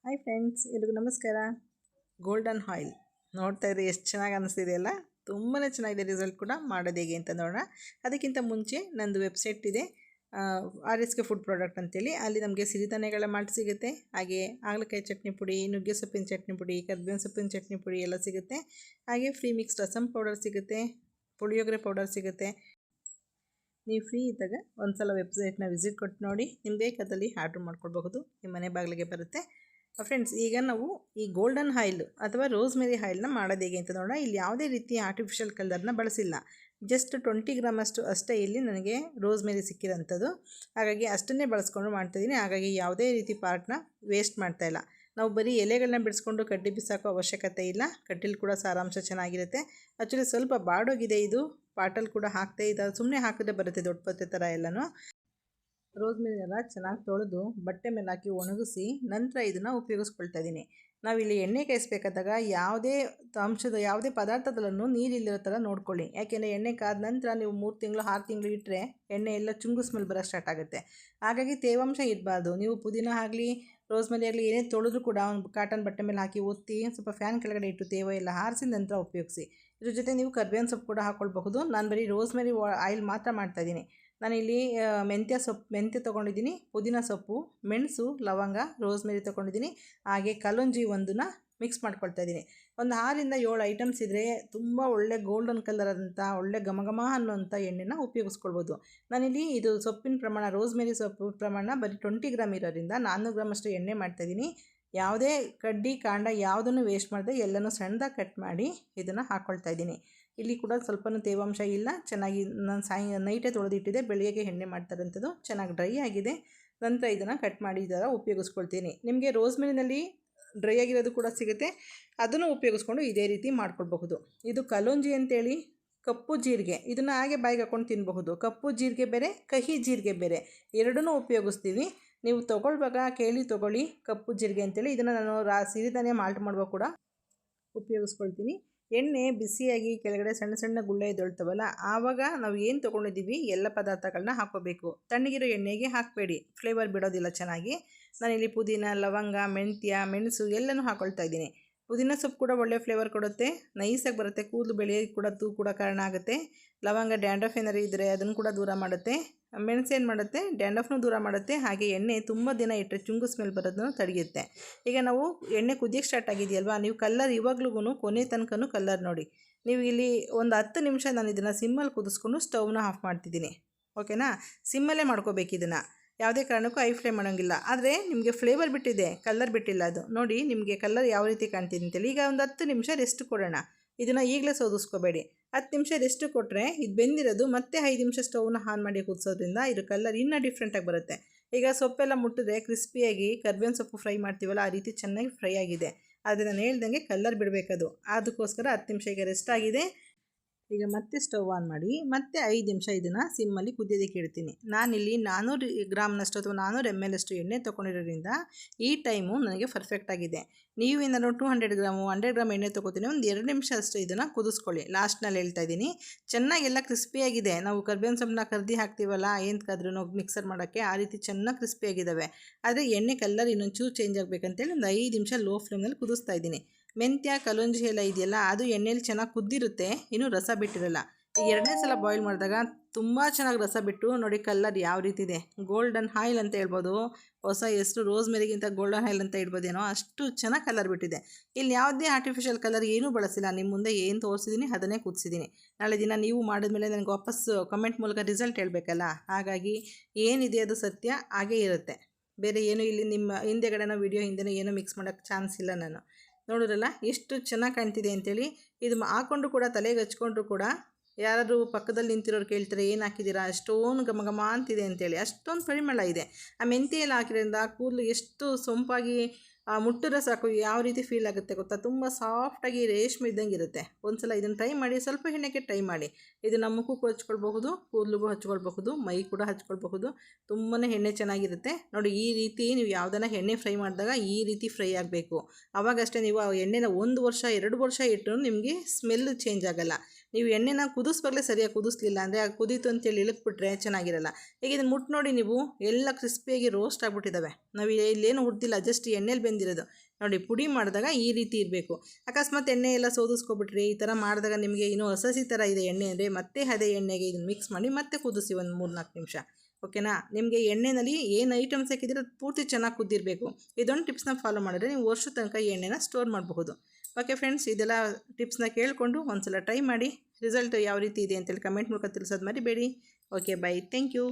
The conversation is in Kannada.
ಹಾಯ್ ಫ್ರೆಂಡ್ಸ್, ಎಲ್ರಿಗೂ ನಮಸ್ಕಾರ. ಗೋಲ್ಡನ್ ಆಯಿಲ್ ನೋಡ್ತಾ ಇದ್ರೆ ಎಷ್ಟು ಚೆನ್ನಾಗಿ ಅನಿಸ್ತಿದೆಯಲ್ಲ. ತುಂಬಾ ಚೆನ್ನಾಗಿದೆ. ರಿಸಲ್ಟ್ ಕೂಡ ಮಾಡೋದು ಹೇಗೆ ಅಂತ ನೋಡೋಣ. ಅದಕ್ಕಿಂತ ಮುಂಚೆ ನಂದು ವೆಬ್ಸೈಟ್ ಇದೆ, RSK ಫುಡ್ ಪ್ರಾಡಕ್ಟ್ ಅಂತೇಳಿ. ಅಲ್ಲಿ ನಮಗೆ ಸಿರಿಧಾನ್ಯಗಳ ಮಾಲ್ಟ್ ಸಿಗುತ್ತೆ, ಹಾಗೆ ಹಾಗಲಕಾಯಿ ಚಟ್ನಿ ಪುಡಿ, ನುಗ್ಗೆ ಸೊಪ್ಪಿನ ಚಟ್ನಿ ಪುಡಿ, ಕರ್ಬೇವಿನ ಸೊಪ್ಪಿನ ಚಟ್ನಿ ಪುಡಿ ಎಲ್ಲ ಸಿಗುತ್ತೆ. ಹಾಗೆ ಫ್ರೀ ಮಿಕ್ಸ್ ರಸಮ್ ಪೌಡರ್ ಸಿಗುತ್ತೆ, ಪುಳಿಯೋಗರೆ ಪೌಡರ್ ಸಿಗುತ್ತೆ. ನೀವು ಫ್ರೀ ಇದ್ದಾಗ ಒಂದು ಸಲ ವೆಬ್ಸೈಟ್ನ ವಿಸಿಟ್ ಕೊಟ್ಟು ನೋಡಿ, ನಿಮ್ಗೆ ಬೇಕಾದಲ್ಲಿ ಆರ್ಡ್ರ್ ಮಾಡ್ಕೊಳ್ಬಹುದು, ನಿಮ್ಮ ಮನೆ ಬಾಗಿಲಿಗೆ ಬರುತ್ತೆ. ಫ್ರೆಂಡ್ಸ್, ಈಗ ನಾವು ಈ ಗೋಲ್ಡನ್ ಆಯಿಲ್ ಅಥವಾ ರೋಸ್ಮೆರಿ ಆಯಿಲ್ನ ಮಾಡೋದು ಹೇಗೆ ಅಂತ ನೋಡೋಣ. ಇಲ್ಲಿ ಯಾವುದೇ ರೀತಿ ಆರ್ಟಿಫಿಷಿಯಲ್ ಕಲರ್ನ ಬಳಸಿಲ್ಲ. ಜಸ್ಟ್ 20 ಗ್ರಾಮಷ್ಟು ಅಷ್ಟೇ ಇಲ್ಲಿ ನನಗೆ ರೋಸ್ಮೆರಿ ಸಿಕ್ಕಿರೋಂಥದ್ದು. ಹಾಗಾಗಿ ಅಷ್ಟನ್ನೇ ಬಳಸ್ಕೊಂಡು ಮಾಡ್ತಾಯಿದ್ದೀನಿ. ಹಾಗಾಗಿ ಯಾವುದೇ ರೀತಿ ಪಾರ್ಟ್ನ ವೇಸ್ಟ್ ಮಾಡ್ತಾಯಿಲ್ಲ. ನಾವು ಬರೀ ಎಲೆಗಳನ್ನ ಬಿಡಿಸ್ಕೊಂಡು ಕಡ್ಡಿ ಬಿಸಾಕೋ ಅವಶ್ಯಕತೆ ಇಲ್ಲ. ಕಡ್ಡಿಲಿ ಕೂಡ ಸಾರಾಂಶ ಚೆನ್ನಾಗಿರುತ್ತೆ. ಆ್ಯಕ್ಚುಲಿ ಸ್ವಲ್ಪ ಬಾಡೋಗಿದೆ ಇದು. ಪಾಟಲ್ಲಿ ಕೂಡ ಹಾಕ್ತಾ ಇದ್ದ ಸುಮ್ಮನೆ ಹಾಕಿದ್ರೆ ಬರುತ್ತೆ ದೊಡ್ಡ ಪತ್ತೆ ಥರ ಎಲ್ಲನೂ. ರೋಸ್ಮೆರಿನೆಲ್ಲ ಚೆನ್ನಾಗಿ ತೊಳೆದು ಬಟ್ಟೆ ಮೇಲೆ ಹಾಕಿ ಒಣಗಿಸಿ ನಂತರ ಇದನ್ನು ಉಪಯೋಗಿಸ್ಕೊಳ್ತಾ ಇದ್ದೀನಿ. ನಾವಿಲ್ಲಿ ಎಣ್ಣೆ ಕಾಯಿಸ್ಬೇಕಾದಾಗ ಯಾವುದೇ ಪದಾರ್ಥದಲ್ಲೂ ನೀರಿಲ್ಲಿರೋ ಥರ ನೋಡ್ಕೊಳ್ಳಿ. ಯಾಕೆಂದರೆ ಎಣ್ಣೆ ಕಾದ ನಂತರ ನೀವು 3 ತಿಂಗಳು 6 ತಿಂಗಳು ಇಟ್ಟರೆ ಎಣ್ಣೆ ಎಲ್ಲ ಚುಂಗು ಸ್ಮೆಲ್ ಬರೋಕ್ಕೆ ಸ್ಟಾರ್ಟ್ ಆಗುತ್ತೆ. ಹಾಗಾಗಿ ತೇವಾಂಶ ಇರಬಾರ್ದು. ನೀವು ಪುದೀನ ಆಗಲಿ ರೋಸ್ಮೆರಿ ಆಗಲಿ ಏನೇ ತೊಳೆದ್ರೂ ಕೂಡ ಒಂದು ಕಾಟನ್ ಬಟ್ಟೆ ಮೇಲೆ ಹಾಕಿ ಒತ್ತಿ ಸ್ವಲ್ಪ ಫ್ಯಾನ್ ಕೆಳಗಡೆ ಇಟ್ಟು ತೇವ ಎಲ್ಲ ಹಾರಿಸಿದ ನಂತರ ಉಪಯೋಗಿಸಿ. ಇದ್ರ ಜೊತೆ ನೀವು ಕರ್ಬೇವಿನ ಸೊಪ್ಪು ಕೂಡ ಹಾಕ್ಕೊಳ್ಬಹುದು. ನಾನು ಬರೀ ರೋಸ್ಮೆರಿ ಆಯಿಲ್ ಮಾತ್ರ ಮಾಡ್ತಾಯಿದ್ದೀನಿ. ನಾನಿಲ್ಲಿ ಮೆಂತ್ಯ ತೊಗೊಂಡಿದ್ದೀನಿ, ಪುದೀನ ಸೊಪ್ಪು, ಮೆಣಸು, ಲವಂಗ, ರೋಸ್ಮೆರಿ ತೊಗೊಂಡಿದ್ದೀನಿ. ಹಾಗೆ ಕಲೋಂಜಿ ಒಂದನ್ನು ಮಿಕ್ಸ್ ಮಾಡ್ಕೊಳ್ತಾ ಇದ್ದೀನಿ. ಒಂದು 6ರಿಂದ 7 ಐಟಮ್ಸ್ ಇದ್ದರೆ ತುಂಬ ಒಳ್ಳೆ ಗೋಲ್ಡನ್ ಕಲರ್ ಆದಂಥ ಒಳ್ಳೆ ಘಮ ಅನ್ನೋಂಥ ಎಣ್ಣೆನ ಉಪಯೋಗಿಸ್ಕೊಳ್ಬೋದು. ನಾನಿಲ್ಲಿ ಇದು ಸೊಪ್ಪಿನ ಪ್ರಮಾಣ, ರೋಸ್ಮೆರಿ ಸೊಪ್ಪು ಪ್ರಮಾಣ ಬರೀ 20 ಗ್ರಾಮ್ ಇರೋದ್ರಿಂದ 400 ಗ್ರಾಮ್ ಅಷ್ಟು ಎಣ್ಣೆ ಮಾಡ್ತಾಯಿದ್ದೀನಿ. ಯಾವುದೇ ಕಡ್ಡಿ ಕಾಂಡ ಯಾವುದನ್ನು ವೇಸ್ಟ್ ಮಾಡದೆ ಎಲ್ಲನೂ ಸಣ್ಣದಾಗಿ ಕಟ್ ಮಾಡಿ ಇದನ್ನು ಹಾಕ್ಕೊಳ್ತಾ ಇದ್ದೀನಿ. ಇಲ್ಲಿ ಕೂಡ ಸ್ವಲ್ಪನೂ ತೇವಾಂಶ ಇಲ್ಲ. ಚೆನ್ನಾಗಿ ನಾನು ನೈಟೇ ತೊಳೆದಿಟ್ಟಿದ್ದೆ, ಬೆಳಗ್ಗೆಗೆ ಎಣ್ಣೆ ಮಾಡ್ತಾರಂಥದ್ದು ಚೆನ್ನಾಗಿ ಡ್ರೈ ಆಗಿದೆ. ನಂತರ ಇದನ್ನು ಕಟ್ ಮಾಡಿ ಈ ಥರ ಉಪಯೋಗಿಸ್ಕೊಳ್ತೀನಿ. ನಿಮಗೆ ರೋಸ್ಮೆರಿನಲ್ಲಿ ಡ್ರೈ ಆಗಿರೋದು ಕೂಡ ಸಿಗುತ್ತೆ, ಅದನ್ನು ಉಪಯೋಗಿಸ್ಕೊಂಡು ಇದೇ ರೀತಿ ಮಾಡ್ಕೊಳ್ಬಹುದು. ಇದು ಕಲೋಂಜಿ ಅಂತೇಳಿ ಕಪ್ಪು ಜೀರಿಗೆ, ಇದನ್ನು ಹಾಗೆ ಬಾಯಿಗೆ ಹಾಕ್ಕೊಂಡು ತಿನ್ನಬಹುದು. ಕಪ್ಪು ಜೀರಿಗೆ ಬೇರೆ, ಕಹಿ ಜೀರಿಗೆ ಬೇರೆ, ಎರಡನ್ನೂ ಉಪಯೋಗಿಸ್ತೀವಿ. ನೀವು ತೊಗೊಳ್ವಾಗ ಕೇಳಿ ತೊಗೊಳ್ಳಿ ಕಪ್ಪು ಜೀರಿಗೆ ಅಂತೇಳಿ. ಇದನ್ನು ನಾನು ಸಿರಿಧಾನ್ಯ ಮಾಲ್ಟ್ ಮಾಡುವಾಗ ಕೂಡ ಉಪಯೋಗಿಸ್ಕೊಳ್ತೀನಿ. ಎಣ್ಣೆ ಬಿಸಿಯಾಗಿ ಕೆಳಗಡೆ ಸಣ್ಣ ಸಣ್ಣ ಗುಳ್ಳೆ ಎದ್ದೇಳ್ತವಲ್ಲ, ಆವಾಗ ನಾವು ಏನು ತೊಗೊಂಡಿದ್ದೀವಿ ಎಲ್ಲ ಪದಾರ್ಥಗಳನ್ನ ಹಾಕ್ಕೋಬೇಕು. ತಣ್ಣಗಿರೋ ಎಣ್ಣೆಗೆ ಹಾಕಬೇಡಿ, ಫ್ಲೇವರ್ ಬಿಡೋದಿಲ್ಲ ಚೆನ್ನಾಗಿ. ನಾನಿಲ್ಲಿ ಪುದೀನ, ಲವಂಗ, ಮೆಣಸು ಎಲ್ಲನೂ ಹಾಕ್ಕೊಳ್ತಾ ಇದ್ದೀನಿ. ಪುದೀನ ಸೊಪ್ಪು ಕೂಡ ಒಳ್ಳೆ ಫ್ಲೇವರ್ ಕೊಡುತ್ತೆ, ನೈಸಾಗಿ ಬರುತ್ತೆ, ಕೂದಲು ಬೆಳೆಯೋದು ಕೂಡ ಕಾರಣ ಆಗುತ್ತೆ. ಲವಂಗ ಡ್ಯಾಂಡ್ರಫ್ ಏನಾರು ಇದ್ದರೆ ಅದನ್ನು ಕೂಡ ದೂರ ಮಾಡುತ್ತೆ. ಮೆಣಸು ಏನು ಮಾಡುತ್ತೆ, ಡ್ಯಾಂಡ್ರಫ್ನೂ ದೂರ ಮಾಡುತ್ತೆ. ಹಾಗೆ ಎಣ್ಣೆ ತುಂಬ ದಿನ ಇಟ್ಟರೆ ಚುಂಗು ಸ್ಮೆಲ್ ಬರೋದನ್ನು ತಡೆಯುತ್ತೆ. ಈಗ ನಾವು ಎಣ್ಣೆ ಕುದಿಯೋಕ್ಕೆ ಸ್ಟಾರ್ಟ್ ಆಗಿದೆಯಲ್ವಾ, ನೀವು ಕಲ್ಲರ್ ಇವಾಗ್ಲೂ ಕೊನೆ ತನಕನೂ ಕಲ್ಲರ್ ನೋಡಿ. ನೀವು ಇಲ್ಲಿ ಒಂದು 10 ನಿಮಿಷ ನಾನು ಇದನ್ನು ಸಿಮ್ಮಲ್ಲಿ ಕುದಿಸ್ಕೊಂಡು ಸ್ಟವ್ನ ಆಫ್ ಮಾಡ್ತಿದ್ದೀನಿ. ಓಕೆನಾ? ಸಿಮ್ಮಲ್ಲೇ ಮಾಡ್ಕೋಬೇಕು ಇದನ್ನು, ಯಾವುದೇ ಕಾರಣಕ್ಕೂ ಐ ಫ್ಲೇಮ್ ಮಾಡೋಂಗಿಲ್ಲ. ಆದರೆ ನಿಮಗೆ ಫ್ಲೇವರ್ ಬಿಟ್ಟಿದೆ, ಕಲ್ಲರ್ ಬಿಟ್ಟಿಲ್ಲ. ಅದು ನೋಡಿ ನಿಮಗೆ ಕಲ್ಲರ್ ಯಾವ ರೀತಿ ಕಾಣ್ತಿದೆ ಅಂತೇಳಿ. ಈಗ ಒಂದು 10 ನಿಮಿಷ ರೆಸ್ಟ್ ಕೊಡೋಣ. ಇದನ್ನು ಈಗಲೇ ಸೋದಿಸ್ಕೋಬೇಡಿ. 10 ನಿಮಿಷ ರೆಸ್ಟ್ ಕೊಟ್ಟರೆ ಇದು ಬೆಂದಿರೋದು ಮತ್ತೆ 5 ನಿಮಿಷ ಸ್ಟವ್ನ ಆನ್ ಮಾಡಿ ಕುದಿಸೋದ್ರಿಂದ ಇದು ಕಲ್ಲರ್ ಇನ್ನೂ ಡಿಫ್ರೆಂಟಾಗಿ ಬರುತ್ತೆ. ಈಗ ಸೊಪ್ಪೆಲ್ಲ ಮುಟ್ಟಿದ್ರೆ ಕ್ರಿಸ್ಪಿಯಾಗಿ ಕರ್ಬೇವಿನ ಸೊಪ್ಪು ಫ್ರೈ ಮಾಡ್ತೀವಲ್ಲ ಆ ರೀತಿ ಚೆನ್ನಾಗಿ ಫ್ರೈ ಆಗಿದೆ. ಆದರೆ ನಾನು ಹೇಳ್ದಂಗೆ ಕಲ್ಲರ್ ಬಿಡಬೇಕದು. ಅದಕ್ಕೋಸ್ಕರ 10 ನಿಮಿಷ ಈಗ ರೆಸ್ಟ್ ಆಗಿದೆ. ಈಗ ಮತ್ತೆ ಸ್ಟವ್ ಆನ್ ಮಾಡಿ ಮತ್ತೆ 5 ನಿಮಿಷ ಇದನ್ನು ಸಿಮ್ಮಲ್ಲಿ ಕುದಿಯೋದಕ್ಕೆ ಇಡ್ತೀನಿ. ನಾನಿಲ್ಲಿ 400 ಗ್ರಾಮ್ನಷ್ಟು ಅಥವಾ 400 ml ಅಷ್ಟು ಎಣ್ಣೆ ತೊಗೊಂಡಿರೋದ್ರಿಂದ ಈ ಟೈಮು ನನಗೆ ಪರ್ಫೆಕ್ಟ್ ಆಗಿದೆ. ನೀವು ಏನಾದ್ರು 200 ಗ್ರಾಮು 100 ಗ್ರಾಮ್ ಎಣ್ಣೆ ತೊಗೋತೀನಿ, ಒಂದು 2 ನಿಮಿಷ ಅಷ್ಟು ಇದನ್ನು ಕುದಿಸ್ಕೊಳ್ಳಿ. ಲಾಸ್ಟ್ನಲ್ಲಿ ಹೇಳ್ತಾ ಇದ್ದೀನಿ. ಚೆನ್ನಾಗೆಲ್ಲ ಕ್ರಿಸ್ಪಿಯಾಗಿದೆ. ನಾವು ಕರ್ಬೇವಿನ ಸೊಪ್ಪನ್ನ ಕರ್ದಿ ಹಾಕ್ತೀವಲ್ಲ ಎಂತಕ್ಕಾದ್ರೂ ಮಿಕ್ಸರ್ ಮಾಡೋಕ್ಕೆ, ಆ ರೀತಿ ಚೆನ್ನಾಗಿ ಕ್ರಿಸ್ಪಿಯಾಗಿದ್ದಾವೆ. ಆದರೆ ಎಣ್ಣೆ ಕಲ್ಲರ್ ಇನ್ನೊಂಚೂರು ಚೇಂಜ್ ಆಗಬೇಕಂತೇಳಿ ಒಂದು 5 ನಿಮಿಷ ಲೋ ಫ್ಲೇಮ್ನಲ್ಲಿ ಕುದಿಸ್ತಾ ಇದ್ದೀನಿ. ಮೆಂತ್ಯ, ಕಲೋಂಜಿ ಎಲ್ಲ ಇದೆಯಲ್ಲ, ಅದು ಎಣ್ಣೆಯಲ್ಲಿ ಚೆನ್ನಾಗಿ ಕುದ್ದಿರುತ್ತೆ, ಇನ್ನೂ ರಸ ಬಿಟ್ಟಿರಲ್ಲ. ಈಗ 2ನೇ ಸಲ ಬಾಯ್ಲ್ ಮಾಡಿದಾಗ ತುಂಬ ಚೆನ್ನಾಗಿ ರಸ ಬಿಟ್ಟು ನೋಡಿ ಕಲ್ಲರ್ ಯಾವ ರೀತಿ ಇದೆ. ಗೋಲ್ಡನ್ ಆಯಿಲ್ ಅಂತ ಹೇಳ್ಬೋದು. ಹೊಸ ಹೆಸರು ರೋಸ್ಮೆರಿಗಿಂತ ಗೋಲ್ಡನ್ ಆಯಿಲ್ ಅಂತ ಇಡ್ಬೋದೇನೋ, ಅಷ್ಟು ಚೆನ್ನಾಗಿ ಕಲರ್ ಬಿಟ್ಟಿದೆ. ಇಲ್ಲಿ ಯಾವುದೇ ಆರ್ಟಿಫಿಷಿಯಲ್ ಕಲರ್ ಏನೂ ಬಳಸಿಲ್ಲ. ನಿಮ್ಮ ಮುಂದೆ ಏನು ತೋರಿಸಿದ್ದೀನಿ ಅದನ್ನೇ ಕುದಿಸಿದ್ದೀನಿ. ನಾಳೆ ದಿನ ನೀವು ಮಾಡಿದ್ಮೇಲೆ ನನಗೆ ವಾಪಸ್ ಕಮೆಂಟ್ ಮೂಲಕ ರಿಸಲ್ಟ್ ಹೇಳಬೇಕಲ್ಲ. ಹಾಗಾಗಿ ಏನಿದೆ ಅದು ಸತ್ಯ ಹಾಗೇ ಇರುತ್ತೆ. ಬೇರೆ ಏನು ಇಲ್ಲಿ ನಿಮ್ಮ ಹಿಂದೆಗಡೆನೋ ವಿಡಿಯೋ ಹಿಂದೆನೋ ಏನೋ ಮಿಕ್ಸ್ ಮಾಡೋಕ್ಕೆ ಚಾನ್ಸ್ ಇಲ್ಲ. ನಾನು ನೋಡಿದ್ರಲ್ಲ ಎಷ್ಟು ಚೆನ್ನಾಗಿ ಕಾಣ್ತಿದೆ ಅಂತೇಳಿ. ಇದು ಹಾಕ್ಕೊಂಡು ಕೂಡ ತಲೆಗೆ ಹಚ್ಕೊಂಡ್ರು ಕೂಡ ಯಾರಾದರೂ ಪಕ್ಕದಲ್ಲಿ ನಿಂತಿರೋರು ಕೇಳ್ತಾರೆ ಏನು ಹಾಕಿದ್ದೀರಾ, ಅಷ್ಟೊಂದು ಘಮ ಅಂತಿದೆ ಅಂತೇಳಿ. ಅಷ್ಟೊಂದು ಪರಿಮಳ ಇದೆ. ಆ ಮೆಂತ್ಯ ಎಲ್ಲ ಹಾಕಿರೋದ್ರಿಂದ ಕೂದಲು ಎಷ್ಟು ಸೊಂಪಾಗಿ ಮುಟ್ಟಿದ್ರೆ ಸಾಕು ಯಾವ ರೀತಿ ಫೀಲ್ ಆಗುತ್ತೆ ಗೊತ್ತಾ. ತುಂಬ ಸಾಫ್ಟಾಗಿ ರೇಷ್ಮೆ ಇದ್ದಂಗೆ ಇರುತ್ತೆ. ಒಂದು ಸಲ ಇದನ್ನು ಟ್ರೈ ಮಾಡಿ, ಸ್ವಲ್ಪ ಎಣ್ಣೆಗೆ ಟ್ರೈ ಮಾಡಿ. ಇದು ನಮ್ಮ ಮುಖಕ್ಕೂ ಹಚ್ಕೊಳ್ಬಹುದು, ಕೂದಲಿಗೂ ಹಚ್ಕೊಳ್ಬಹುದು, ಮೈ ಕೂಡ ಹಚ್ಕೊಳ್ಬಹುದು. ತುಂಬಾ ಎಣ್ಣೆ ಚೆನ್ನಾಗಿರುತ್ತೆ ನೋಡಿ. ಈ ರೀತಿ ನೀವು ಯಾವುದನ್ನ ಎಣ್ಣೆ ಫ್ರೈ ಮಾಡಿದಾಗ ಈ ರೀತಿ ಫ್ರೈ ಆಗಬೇಕು. ಆವಾಗಷ್ಟೇ ನೀವು ಆ ಎಣ್ಣೆನ 1 ವರ್ಷ 2 ವರ್ಷ ಇಟ್ಟರು ನಿಮಗೆ ಸ್ಮೆಲ್ ಚೇಂಜ್ ಆಗೋಲ್ಲ. ನೀವು ಎಣ್ಣೆನ ಕುದಿಸ್ವಾಗಲೇ ಸರಿಯಾಗಿ ಕುದಿಸ್ಲಿಲ್ಲ ಅಂದರೆ ಅದು ಕುದೀತು ಅಂತೇಳಿ ಇಳಿದ್ಬಿಟ್ರೆ ಚೆನ್ನಾಗಿರಲ್ಲ. ಈಗ ಇದನ್ನು ಮುಟ್ಟು ನೋಡಿ ನೀವು, ಎಲ್ಲ ಕ್ರಿಸ್ಪಿಯಾಗಿ ರೋಸ್ಟ್ ಆಗಿಬಿಟ್ಟಿದ್ದಾವೆ. ನಾವು ಇಲ್ಲೇನು ಹುಡ್ದಿಲ್ಲ, ಜಸ್ಟ್ ಎಣ್ಣೆಲಿ ಬೆಂದಿರೋದು. ನೋಡಿ, ಪುಡಿ ಮಾಡಿದಾಗ ಈ ರೀತಿ ಇರಬೇಕು. ಅಕಸ್ಮಾತ್ ಎಣ್ಣೆ ಎಲ್ಲ ಸೋದಿಸ್ಕೊಬಿಟ್ರಿ, ಈ ಥರ ಮಾಡಿದಾಗ ನಿಮಗೆ ಇನ್ನೂ ಹಸಿ ಥರ ಇದೆ ಎಣ್ಣೆ ಅಂದರೆ ಮತ್ತೆ ಅದೇ ಎಣ್ಣೆಗೆ ಇದನ್ನು ಮಿಕ್ಸ್ ಮಾಡಿ ಮತ್ತೆ ಕುದಿಸಿ ಒಂದು 3-4 ನಿಮಿಷ. ಓಕೆನಾ? ನಿಮಗೆ ಎಣ್ಣೆಯಲ್ಲಿ ಏನು ಐಟಮ್ಸ್ ಹಾಕಿದ್ರೆ ಅದು ಪೂರ್ತಿ ಚೆನ್ನಾಗಿ ಕುದ್ದಿರಬೇಕು. ಇದೊಂದು ಟಿಪ್ಸ್ನ ಫಾಲೋ ಮಾಡಿದ್ರೆ ನೀವು ವರ್ಷದ ತನಕ ಈ ಎಣ್ಣೆನ ಸ್ಟೋರ್ ಮಾಡಬಹುದು. ಓಕೆ ಫ್ರೆಂಡ್ಸ್, ಇದೆಲ್ಲ ಟಿಪ್ಸ್ನ ಕೇಳಿಕೊಂಡು ಒಂದ್ಸಲ ಟ್ರೈ ಮಾಡಿ. ರಿಸಲ್ಟ್ ಯಾವ ರೀತಿ ಇದೆ ಅಂತೇಳಿ ಕಮೆಂಟ್ ಮೂಲಕ ತಿಳಿಸೋದು ಮರಿಬೇಡಿ. Okay, bye, thank you.